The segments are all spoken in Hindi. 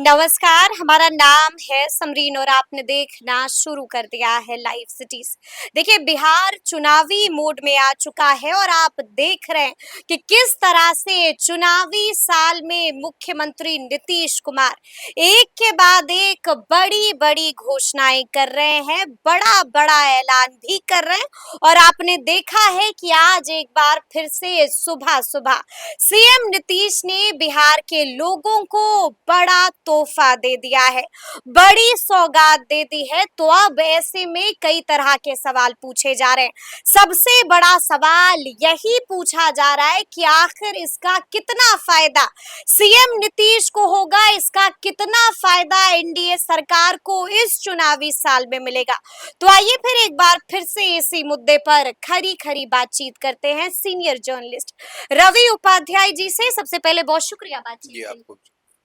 नमस्कार, हमारा नाम है समरीन और आपने देखना शुरू कर दिया है लाइव सिटीज। देखिए, बिहार चुनावी मोड में आ चुका है और आप देख रहे हैं कि किस तरह से चुनावी साल में मुख्यमंत्री नीतीश कुमार एक के बाद एक बड़ी बड़ी घोषणाएं कर रहे हैं, बड़ा बड़ा ऐलान भी कर रहे हैं। और आपने देखा है कि आज एक बार फिर से सुबह सुबह सीएम नीतीश ने बिहार के लोगों को बड़ा तोहफा दे दिया है, बड़ी सौगात दे दी है। तो अब ऐसे में कई तरह के सवाल पूछे जा रहे हैं। सबसे बड़ा सवाल यही पूछा जा रहा है कि आखिर इसका कितना फायदा सीएम नीतीश को होगा, इसका कितना फायदा एनडीए सरकार को इस चुनावी साल में मिलेगा। तो आइए फिर एक बार फिर से इसी मुद्दे पर खरी खरी बातचीत करते हैं सीनियर जर्नलिस्ट रवि उपाध्याय जी से। सबसे पहले बहुत शुक्रिया बातचीत के लिए।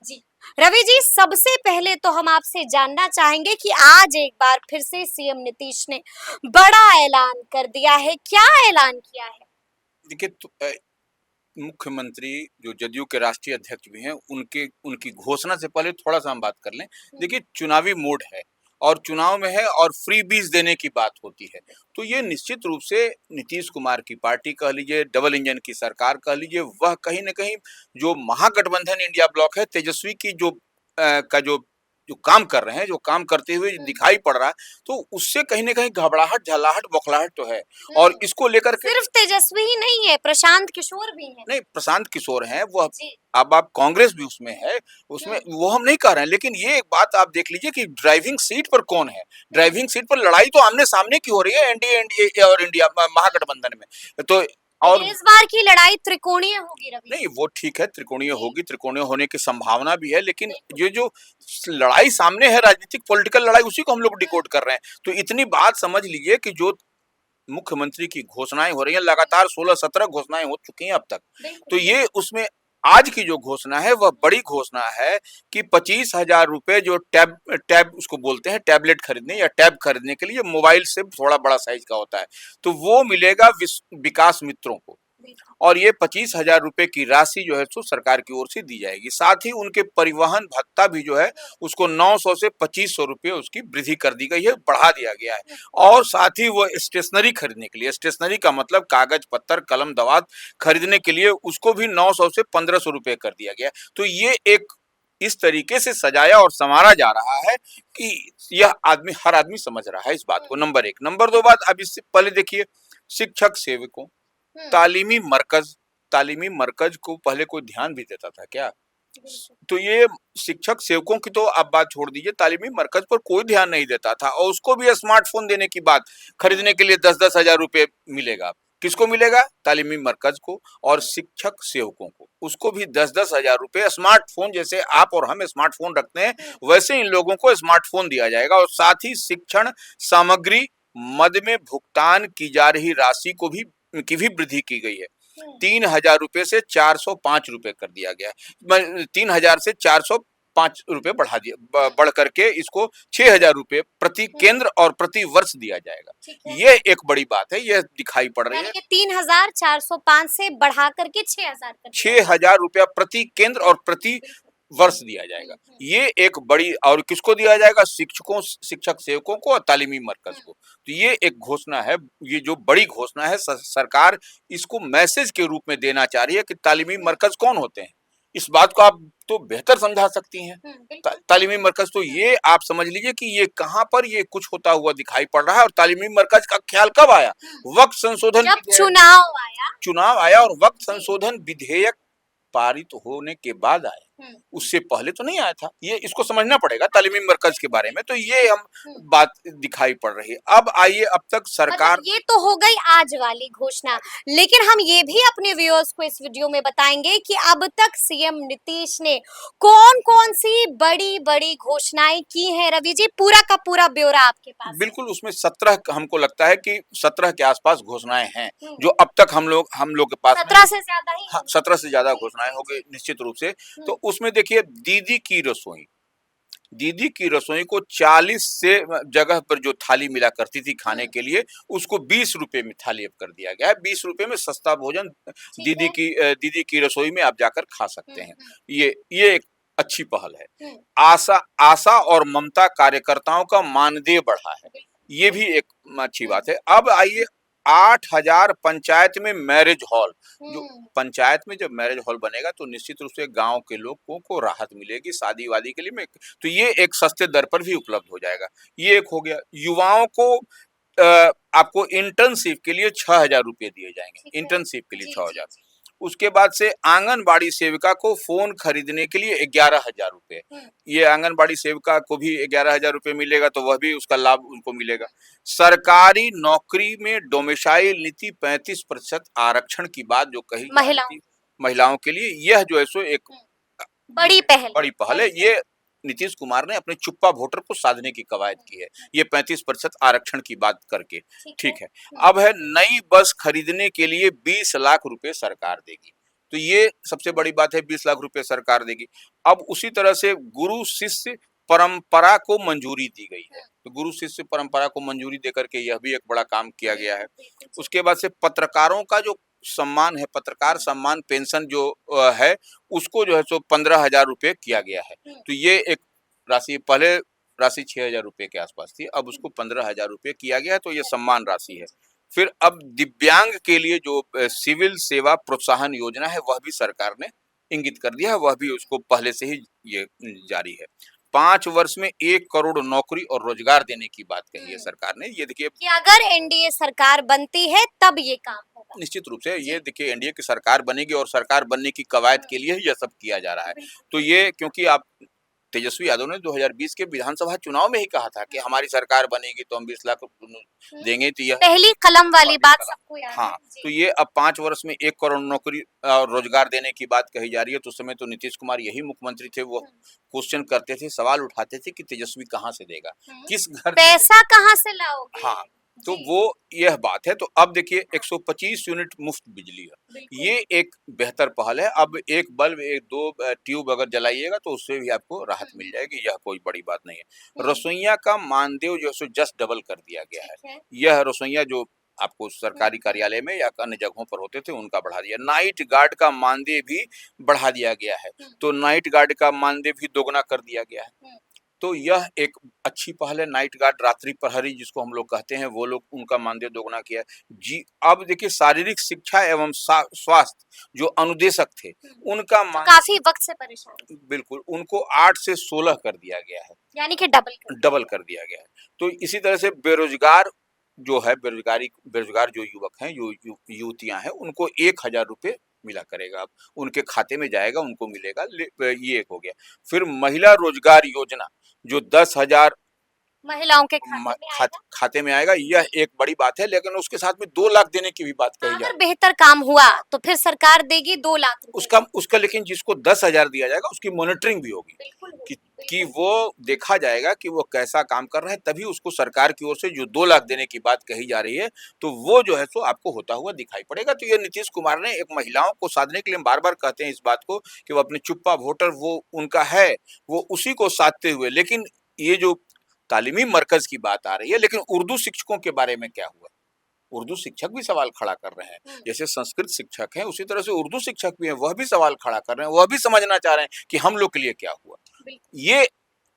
जी रवि जी, सबसे पहले तो हम आपसे जानना चाहेंगे कि आज एक बार फिर से सीएम नीतीश ने बड़ा ऐलान कर दिया है, क्या ऐलान किया है? देखिए मुख्यमंत्री जो जदयू के राष्ट्रीय अध्यक्ष भी हैं उनके उनकी घोषणा से पहले थोड़ा सा हम बात कर लें। देखिए, चुनावी मोड है और चुनाव में है और फ्री बीज देने की बात होती है, तो ये निश्चित रूप से नीतीश कुमार की पार्टी कह लीजिए, डबल इंजन की सरकार कह लीजिए, वह कहीं न कहीं जो महागठबंधन इंडिया ब्लॉक है, तेजस्वी की जो काम कर रहे हैं, जो काम करते हुए दिखाई पड़ रहा है, तो उससे कहीं न कहीं घबराहट, झल्लाहट, बौखलाहट तो है। और इसको लेकर के सिर्फ तेजस्वी ही नहीं है, प्रशांत किशोर भी है। नहीं, प्रशांत किशोर हैं, वो अब आप कांग्रेस भी उसमें है, उसमें वो हम नहीं कह रहे हैं, लेकिन ये एक बात आप देख लीजिए कि ड्राइविंग सीट पर कौन है? ड्राइविंग सीट पर लड़ाई तो आमने-सामने की हो रही है एनडीए और इंडिया महागठबंधन में। तो और इस बार की लड़ाई त्रिकोणीय होगी रवि। नहीं, वो ठीक है, त्रिकोणीय होगी, त्रिकोणीय होने की संभावना भी है, लेकिन ये जो लड़ाई सामने है, राजनीतिक पॉलिटिकल लड़ाई, उसी को हम लोग डिकोड कर रहे हैं। तो इतनी बात समझ लीजिए कि जो मुख्यमंत्री की घोषणाएं हो रही हैं, लगातार 16-17 घोषणाएं हो चुकी हैं अब तक। तो ये उसमें आज की जो घोषणा है वह बड़ी घोषणा है कि 25,000 रुपए जो टैब उसको बोलते हैं, टैबलेट खरीदने या टैब खरीदने के लिए, मोबाइल से थोड़ा बड़ा साइज का होता है, तो वो मिलेगा विकास मित्रों को। और ये 25,000 रुपए की राशि जो है सो सरकार की ओर से दी जाएगी। साथ ही उनके परिवहन भत्ता भी जो है उसको 900 से 2500 रुपए उसकी वृद्धि कर दी गई है, बढ़ा दिया गया है। और साथ ही वो स्टेशनरी खरीदने के लिए, स्टेशनरी का मतलब कागज पत्तर कलम दवात खरीदने के लिए, उसको भी 900 से 1500 रुपए कर दिया गया। तो ये एक इस तरीके से सजाया और संवारा जा रहा है कि यह आदमी, हर आदमी समझ रहा है इस बात को। नंबर एक। नंबर दो बात, अब इससे पहले देखिए, शिक्षक सेवकों, तालीमी मरकज को पहले कोई ध्यान भी देता था क्या? तो ये शिक्षक सेवकों की तो आप बात छोड़ दीजिए, तालीमी मरकज पर कोई ध्यान नहीं देता था, और उसको भी स्मार्टफोन देने की बात, खरीदने के लिए 10-10 हजार रुपए मिलेगा। किसको मिलेगा? तालीमी मरकज को और शिक्षक सेवकों को, उसको भी 10-10 हजार रुपए। स्मार्टफोन जैसे आप और हम स्मार्टफोन रखते हैं, वैसे इन लोगों को स्मार्टफोन दिया जाएगा। और साथ ही शिक्षण सामग्री मद में भुगतान की जा रही राशि को भी की भी वृद्धि की गई है। 3,000 रुपए से 405 रुपए कर दिया गया है। 3,000 से 405 रुपए बढ़ करके इसको 6,000 रुपए प्रति केंद्र और प्रति वर्ष दिया जाएगा। ये एक बड़ी बात है, यह दिखाई पड़ रही है। 3,405 से बढ़ा करके 6,000 रुपया प्रति केंद्र और प्रति वर्ष दिया जाएगा। ये एक बड़ी, और किसको दिया जाएगा? शिक्षकों, शिक्षक सेवकों को और तालीमी मरकज को। तो ये एक घोषणा है, ये जो बड़ी घोषणा है, सरकार इसको मैसेज के रूप में देना चाह रही है कि तालीमी मरकज कौन होते हैं। इस बात को आप तो बेहतर समझा सकती हैं। तालीमी मरकज, तो ये आप समझ लीजिए कि ये कहां पर ये कुछ होता हुआ दिखाई पड़ रहा है। और तालीमी मरकज का ख्याल कब आया? वक्त संशोधन, जब चुनाव आया और वक्त संशोधन विधेयक पारित होने के बाद आया, उससे पहले तो नहीं आया था। ये इसको समझना पड़ेगा तालीमी मरकज के बारे में। तो ये हम बात दिखाई पड़ रही है। अब आइए, अब तक सरकार, ये तो हो गई आज वाली घोषणा, लेकिन हम ये भी अपने व्यूअर्स को इस वीडियो में बताएंगे कि अब तक सीएम नीतीश ने कौन-कौन सी बड़ी-बड़ी घोषणाएं की हैं। रवि जी, पूरा का पूरा ब्यौरा आपके पास। बिल्कुल, उसमें 17, हमको लगता है कि 17 के आसपास घोषणाएं हैं जो अब तक हम लोग के पास 17 से ज्यादा ही। हाँ, 17 से ज्यादा घोषणाएं हो गई निश्चित रूप से। तो उसमें देखिए, दीदी की रसोई को 40 से जगह पर जो थाली मिला करती थी खाने के लिए, उसको 20 रुपए में थाली अब कर दिया गया है। 20 रुपए में सस्ता भोजन दीदी की रसोई में आप जाकर खा सकते हैं। ये एक अच्छी पहल है। हम्म, आशा आशा और ममता कार्यकर्ताओं का मानदेय बढ़ा है, ये भी एक अच्छी बात है। अब आइए 8,000 पंचायत में मैरिज हॉल, जो हम्म, पंचायत में जब मैरिज हॉल बनेगा तो निश्चित रूप से गांव के लोगों को राहत मिलेगी शादी वादी के लिए में, तो ये एक सस्ते दर पर भी उपलब्ध हो जाएगा। ये एक हो गया। युवाओं को आपको इंटर्नशिप के लिए 6,000 रुपये दिए ठीक जाएंगे, है। इंटर्नशिप के लिए जी, 6,000। जी, उसके बाद से आंगनबाड़ी सेविका को फोन खरीदने के लिए 11,000 रुपये, हम्म, ये आंगनबाड़ी सेविका को भी 11,000 रुपये मिलेगा, तो वह भी उसका लाभ उनको मिलेगा। सरकारी नौकरी में डोमिसाइल नीति 35% आरक्षण की बात जो कही जा रही महिलाओं, थी महिलाओं के लिए, यह जो है सो एक हम्म, बड़ी पहल है, बड़ी पहल है। ये नीतीश कुमार ने अपने चुप्पा वोटर को साधने की कवायद की है, ये 35% आरक्षण की बात करके। ठीक है। ठीक है। अब है नई बस खरीदने के लिए 20 लाख रुपए सरकार देगी, तो ये सबसे बड़ी बात है, 20 लाख रुपए सरकार देगी। अब उसी तरह से गुरु शिष्य परंपरा को मंजूरी दी गई है, तो गुरु शिष्य परंपरा को मंजूरी देकर के यह भी एक बड़ा काम किया गया है। उसके बाद से पत्रकारों का जो सम्मान है, पत्रकार सम्मान पेंशन जो है, उसको जो है सो 15,000 रुपये किया गया है। तो ये एक राशि, पहले राशि 6,000 रुपये के आसपास थी, अब उसको 15,000 रुपये किया गया है, तो ये सम्मान राशि है। फिर अब दिव्यांग के लिए जो सिविल सेवा प्रोत्साहन योजना है, वह भी सरकार ने इंगित कर दिया है, वह भी उसको पहले से ही ये जारी है। 5 वर्ष में 1 करोड़ नौकरी और रोजगार देने की बात कही है सरकार ने। ये देखिए, कि अगर एनडीए सरकार बनती है तब ये काम होगा। निश्चित रूप से ये देखिए एनडीए की सरकार बनेगी और सरकार बनने की कवायद के लिए ही यह सब किया जा रहा है। तो ये, क्योंकि आप तेजस्वी यादव ने 2020 के विधानसभा चुनाव में ही कहा था कि हमारी सरकार बनेगी तो हम 20 लाख देंगे, तो यह पहली कलम वाली बात कलम। सबको याद है। हाँ, तो जी, ये अब 5 वर्ष में 1 करोड़ नौकरी और रोजगार देने की बात कही जा रही है। तो उस समय तो नीतीश कुमार यही मुख्यमंत्री थे, वो क्वेश्चन करते थे, सवाल उठाते थे कि तेजस्वी कहाँ से देगा, किस घर से पैसा कहाँ से लाओगे? हाँ, तो जी, वो यह बात है। तो अब देखिए 125 यूनिट मुफ्त बिजली है, बिल्कुल। ये एक बेहतर पहल है। अब एक बल्ब, एक दो ट्यूब अगर जलाइएगा तो उससे भी आपको राहत मिल जाएगी, यह कोई बड़ी बात नहीं है। रसोइया का मानदेय जो है सो जस्ट डबल कर दिया गया है। ठीक है। यह रसोइया जो आपको सरकारी कार्यालय में या अन्य जगहों पर होते थे, उनका बढ़ा दिया। नाइट गार्ड का मानदेय भी बढ़ा दिया गया है, तो नाइट गार्ड का मानदेय भी दोगुना कर दिया गया है। तो यह एक अच्छी पहल है। नाइट गार्ड, रात्रि प्रहरी जिसको हम लोग कहते हैं, वो लोग, उनका मानदेय दोगुना किया है। जी, अब देखिए शारीरिक शिक्षा एवं स्वास्थ्य जो अनुदेशक थे, उनका तो मान काफी वक्त से परेशान थे। बिल्कुल, उनको 8 से 16 कर दिया गया है, यानी कि डबल कर दिया गया है। तो इसी तरह से बेरोजगार जो है, बेरोजगार जो युवक हैं, युवतियां हैं, उनको 1,000 रुपये मिला करेगा, अब उनके खाते में जाएगा, उनको मिलेगा। ये एक हो गया। फिर महिला रोजगार योजना जो 10,000 महिलाओं के खाते में आएगा। खाते में आएगा, यह एक बड़ी बात है। लेकिन उसके साथ में 2 लाख देने की भी बात कही जा अगर रही है। बेहतर काम हुआ तो फिर सरकार देगी 2 लाख रुपए। उसका उसका लेकिन जिसको 10,000 दिया जाएगा, उसकी मॉनिटरिंग भी होगी बिल्कुल कि बिल्कुल। वो देखा जाएगा कि वो कैसा काम कर रहा है, तभी उसको सरकार की ओर से जो 2 लाख देने की बात कही जा रही है, तो वो जो है सो आपको होता हुआ दिखाई पड़ेगा। तो ये नीतीश कुमार ने एक महिलाओं को साधने के लिए, हम बार-बार कहते हैं इस बात को कि वो अपने चुप्पा वोटर वो उनका है, वो उसी को साधते हुए। लेकिन ये जो तालीमी मरकज की बात आ रही है, लेकिन उर्दू शिक्षकों के बारे में क्या हुआ? उर्दू शिक्षक भी सवाल खड़ा कर रहे हैं। जैसे संस्कृत शिक्षक हैं, उसी तरह से उर्दू शिक्षक भी हैं, वह भी सवाल खड़ा कर रहे हैं, वह भी समझना चाह रहे हैं कि हम लोग के लिए क्या हुआ। ये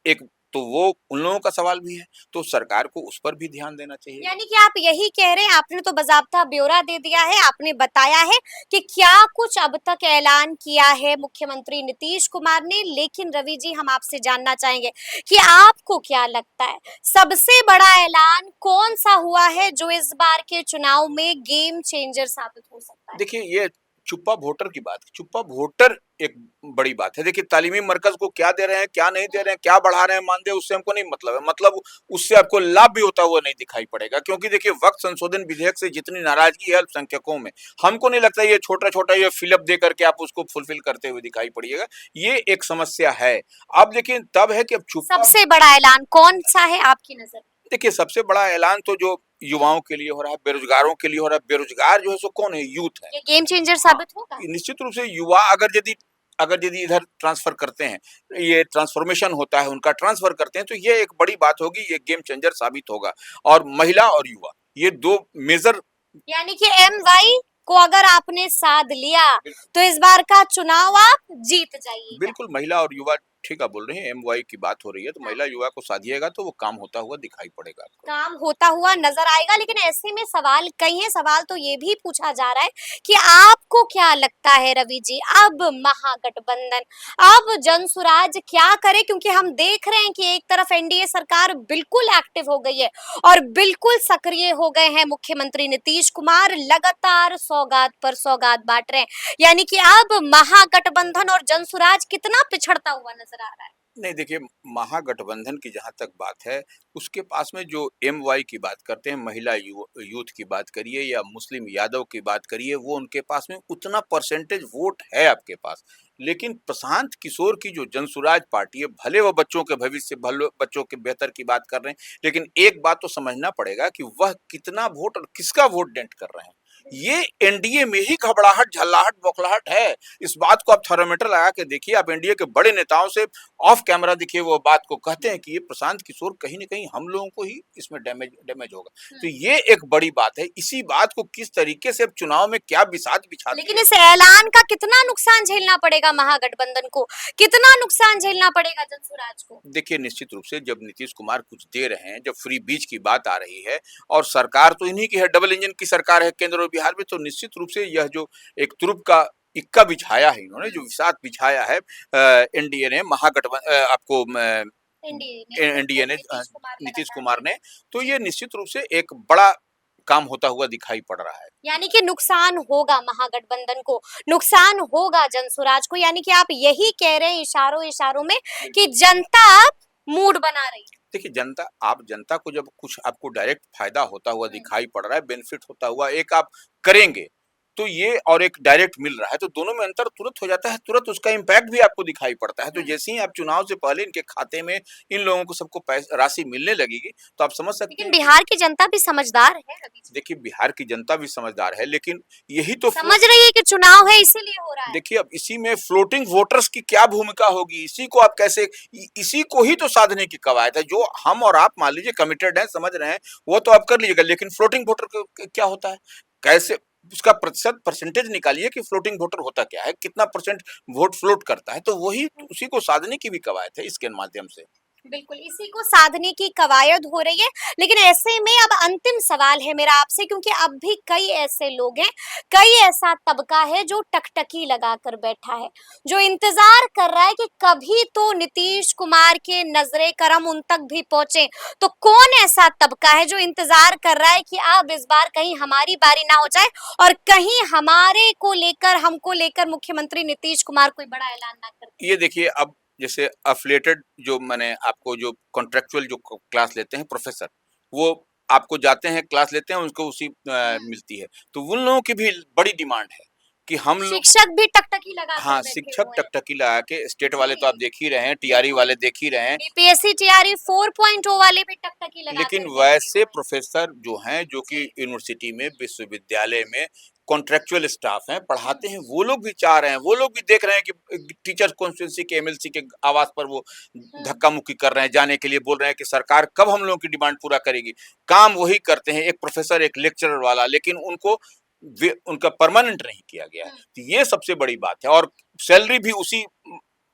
एक, तो वो उन लोगों का सवाल भी है, तो सरकार को उस पर भी ध्यान देना चाहिए। यानी कि आप यही कह रहे हैं, आपने तो बाज़ाब्ता ब्यौरा दे दिया है, आपने बताया है कि क्या कुछ अब तक ऐलान किया है मुख्यमंत्री नीतीश कुमार ने। लेकिन रवि जी, हम आपसे जानना चाहेंगे कि आपको क्या लगता है, सबसे बड़ा ऐलान कौन सा हुआ है जो इस बार के चुनाव में गेम चेंजर साबित हो सकता है? देखिए, ये चुप्पा वोटर की बात, चुप्पा वोटर एक बड़ी बात है। देखिए, तालीमी मरकज को क्या दे रहे हैं, क्या नहीं दे रहे हैं, क्या बढ़ा रहे हैं मानदेय, उससे हमको नहीं मतलब है। मतलब उससे आपको लाभ भी होता हुआ नहीं दिखाई पड़ेगा, क्योंकि देखिए वक्त संशोधन विधेयक से जितनी नाराजगी है अल्पसंख्यकों में, हमको नहीं लगता ये छोटा-छोटा ये फिलअप दे करके आप उसको फुलफिल करते हुए दिखाई पड़िएगा। ये एक समस्या है। अब लेकिन तब है कि अब चुप्पा, सबसे बड़ा ऐलान कौन सा है आपकी नजर में? देखिए सबसे बड़ा ऐलान तो जो युवाओं के लिए हो रहा है, बेरोजगारों के लिए हो रहा है। बेरोजगार जो है सो कौन है? यूथ है। ये गेम चेंजर साबित होगा? निश्चित रूप से युवा अगर यदि इधर ट्रांसफर करते हैं, ये ट्रांसफॉर्मेशन होता है, उनका ट्रांसफर करते हैं, तो ये एक बड़ी बात होगी, ये गेम चेंजर साबित होगा। और महिला और युवा, ये 2 मेजर, यानी कि MY को अगर आपने साध लिया तो इस बार का चुनाव आप जीत जाइएगा। बिल्कुल, महिला और युवा ठीक आप बोल रहे हैं, एमवाई की बात हो रही है, तो हाँ। महिला युवा को साधिएगा तो वो काम होता हुआ दिखाई पड़ेगा आपको। काम होता हुआ नजर आएगा, लेकिन ऐसे में सवाल कई हैं। सवाल तो ये भी पूछा जा रहा है कि आपको क्या लगता है रवि जी, अब महागठबंधन, अब जनसुराज क्या करे? क्योंकि हम देख रहे हैं कि एक तरफ एनडीए सरकार बिल्कुल एक्टिव हो गई है और बिल्कुल सक्रिय हो गए हैं मुख्यमंत्री नीतीश कुमार, लगातार सौगात पर सौगात बांट रहे हैं। यानी कि अब महागठबंधन और जनसुराज कितना पिछड़ता हुआ नजर आ रहा है। नहीं देखिए, महागठबंधन की जहाँ तक बात है, उसके पास में जो एमवाई की बात करते हैं, महिला यूथ की बात करिए या मुस्लिम यादव की बात करिए, वो उनके पास में उतना परसेंटेज वोट है आपके पास। लेकिन प्रशांत किशोर की जो जनसुराज पार्टी है, भले वो बच्चों के भविष्य, भले बच्चों के बेहतर की बात कर रहे हैं, लेकिन एक बात तो समझना पड़ेगा कि वह कितना वोट और किसका वोट डेंट कर रहे हैं। ये एनडीए में ही घबराहट, झल्लाहट, बौखलाहट है। इस बात को आप थर्मामीटर लगा के देखिए, आप एनडीए के बड़े नेताओं से ऑफ कैमरा देखिए, वो बात को कहते हैं कि ये प्रशांत किशोर कहीं न कहीं हम लोगों को ही इसमें डैमेज होगा। तो ये एक बड़ी बात है। इसी बात को किस तरीके से अब चुनाव में क्या बिसात बिछाते लेकिन हैं। इस ऐलान का कितना नुकसान झेलना पड़ेगा महागठबंधन को, कितना नुकसान झेलना पड़ेगा जनसुराज को? देखिए, निश्चित रूप से जब नीतीश कुमार कुछ दे रहे हैं, जब फ्री बीज की बात आ रही है और सरकार तो इन्हीं की है, डबल इंजन की सरकार है केंद्र और बिहार में, तो निश्चित रूप से यह जो एक तुरुप का इक्का बिछाया है इन्होंने, जो विषाद बिछाया है एनडीए ने, आपको एनडीए ने, नीतीश कुमार ने, तो ये निश्चित रूप से एक बड़ा काम होता हुआ दिखाई पड़ रहा है। यानी कि नुकसान होगा महागठबंधन को, नुकसान होगा जनसुराज को। यानी कि आप यही कह रहे हैं इशारों इशारों में कि जनता मूड बना रही है। देखिए, जनता को जब कुछ आपको डायरेक्ट फायदा होता हुआ दिखाई पड़ रहा है, बेनिफिट होता हुआ एक आप करेंगे, तो ये और एक डायरेक्ट मिल रहा है, तो दोनों में अंतर तुरंत हो जाता है, तुरंत उसका इम्पैक्ट भी आपको दिखाई पड़ता है। तो जैसे ही आप चुनाव से पहले इनके खाते में इन लोगों को सबको राशि मिलने लगेगी, तो आप समझ सकते लेकिन हैं। बिहार की जनता भी समझदार है रवि जी। देखिए, बिहार की जनता भी समझदार है, लेकिन यही तो समझ रही है कि चुनाव है इसीलिए हो रहा है। देखिए, अब इसी में फ्लोटिंग वोटर्स की क्या भूमिका होगी, इसी को आप कैसे, इसी को ही तो साधने की कवायद है। जो हम और आप मान लीजिए कमिटेड हैं, समझ रहे हैं, वो तो आप कर लीजिएगा, लेकिन फ्लोटिंग वोटर क्या होता है, कैसे उसका परसेंटेज निकालिए कि फ्लोटिंग वोटर होता क्या है, कितना परसेंट वोट फ्लोट करता है, तो वही उसी को साधने की भी कवायद है इसके माध्यम से। बिल्कुल, इसी को साधने की कवायद हो रही है। लेकिन ऐसे में अब अंतिम सवाल है मेरा आपसे, क्योंकि अब भी कई ऐसे लोग हैं, कई ऐसा तबका है जो टकटकी लगाकर बैठा है, जो इंतजार कर रहा है कि कभी तो नीतीश कुमार के नजरे करम उन तक भी पहुंचे। तो कौन ऐसा तबका है जो इंतजार कर रहा है कि अब इस बार कहीं हमारी बारी ना हो जाए और कहीं हमारे को लेकर, हमको लेकर मुख्यमंत्री नीतीश कुमार कोई बड़ा ऐलान ना कर दे? ये देखिए, अब जैसे अफिलिएटेड जो मैंने आपको जो कॉन्ट्रेक्चुअल जो क्लास लेते हैं प्रोफेसर, वो आपको जाते हैं क्लास लेते हैं, उनको उसी मिलती है, तो उन लोगों की भी बड़ी डिमांड है कि हम लोग, शिक्षक भी टकटकी लगाकर हाँ, बैठे शिक्षक हुए हैं। टकटकी लगा के, स्टेट वाले तो आप देख ही रहे हैं, टीआरई वाले देख ही रहे हैं, बीपीएससी टीआरई 4.0 वाले भी टकटकी लगाकर लेकिन बैठे वैसे हुए हैं। प्रोफेसर जो हैं, जो कि यूनिवर्सिटी में, विश्वविद्यालय में कॉन्ट्रेक्चुअल स्टाफ हैं, पढ़ाते हैं, वो लोग भी चाह रहे हैं, वो लोग भी देख रहे हैं कि टीचर कॉन्स्टिट्यूंसी के, एमएलसी के आवास पर वो धक्का मुक्की कर रहे हैं, जाने के लिए बोल रहे हैं कि सरकार कब हम लोगों की डिमांड पूरा करेगी। काम वही करते हैं, एक प्रोफेसर, एक लेक्चरर वाला, लेकिन उनको उनका परमानेंट नहीं किया गया है। तो ये सबसे बड़ी बात है, और सैलरी भी उसी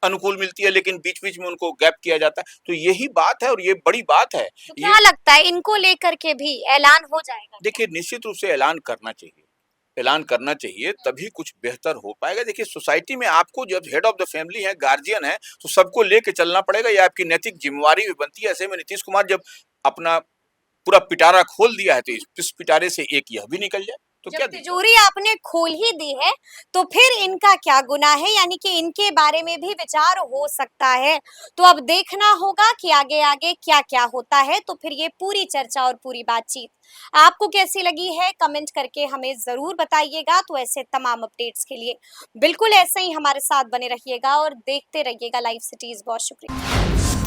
अनुकूल मिलती है, लेकिन बीच बीच में उनको गैप किया जाता है। तो यही बात है और ये बड़ी बात है। तो क्या लगता है इनको लेकर के भी ऐलान हो जाएगा? देखिए, निश्चित रूप से ऐलान करना चाहिए, ऐलान करना चाहिए, तभी कुछ बेहतर हो पाएगा। देखिए, सोसाइटी में आपको जब हेड ऑफ द फैमिली है, गार्जियन है, तो सबको लेके चलना पड़ेगा, ये आपकी नैतिक जिम्मेवारी भी बनती है। ऐसे में नीतीश कुमार जब अपना पूरा पिटारा खोल दिया है, तो इस पिटारे से एक यह भी निकल जाए तो क्या जब तिजोरी आपने खोल ही दी है तो फिर इनका क्या गुनाह है? यानी कि इनके बारे में भी विचार हो सकता है। तो अब देखना होगा कि आगे आगे क्या क्या होता है, तो फिर ये पूरी चर्चा और पूरी बातचीत आपको कैसी लगी है कमेंट करके हमें जरूर बताइएगा। तो ऐसे तमाम अपडेट्स के लिए बिल्कुल ऐसे ही हमारे साथ बने रहिएगा और देखते रहिएगा लाइव सिटीज। बहुत शुक्रिया।